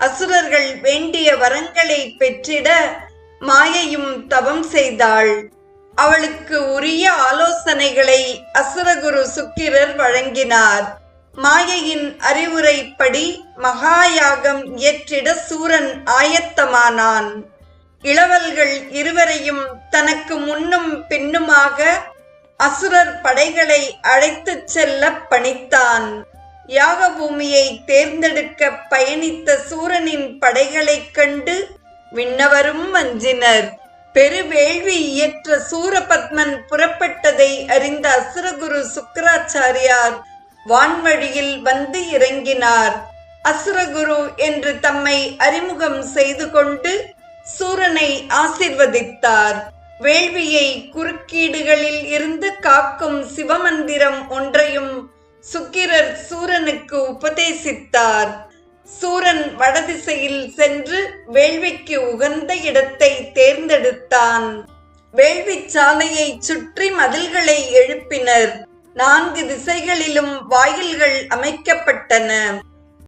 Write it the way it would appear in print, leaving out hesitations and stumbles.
அசுரர்கள் வேண்டிய வரங்களை பெற்றிட மாயையும் தவம் செய்தாள். அவளுக்கு உரிய ஆலோசனைகளை அசுரகுரு சுக்கிரர் வழங்கினார். மாயையின் அறிவுரைப்படி மகாயாகம் இயற்றிட சூரன் ஆயத்தமானான். இளவல்கள் இருவரையும் தனக்கு முன்னும் பின்னுமாக அசுரர் படைகளை அழைத்துச் செல்ல பணித்தான். யாக பூமியை தேர்ந்தெடுக்க பயணித்த சூரனின் படைகளைக் கண்டு விண்ணவரும் அஞ்சினர். பெருவேள்வி இயற்ற சூரபத்மன் புறப்பட்டதை அறிந்த அசுரகுரு சுக்கிராச்சாரியார் வான்வழியில் வந்து இறங்கினார். அசுரகுரு என்று தம்மை அறிமுகம் செய்து கொண்டு சூரனை ஆசிர்வதித்தார். வேள்வியை குறுக்கீடுகளில் இருந்து காக்கும் சிவமந்திரம் ஒன்றையும் சுக்கிரர் சூரனுக்கு உபதேசித்தார். சூரன் வடதிசையில் சென்று வேள்விக்கு உகந்த இடத்தை தேர்ந்தெடுத்தான். வேள்வி சாலையை சுற்றி மதில்களை எழுப்பினர். 4 திசைகளிலும் வாயில்கள் அமைக்கப்பட்டன.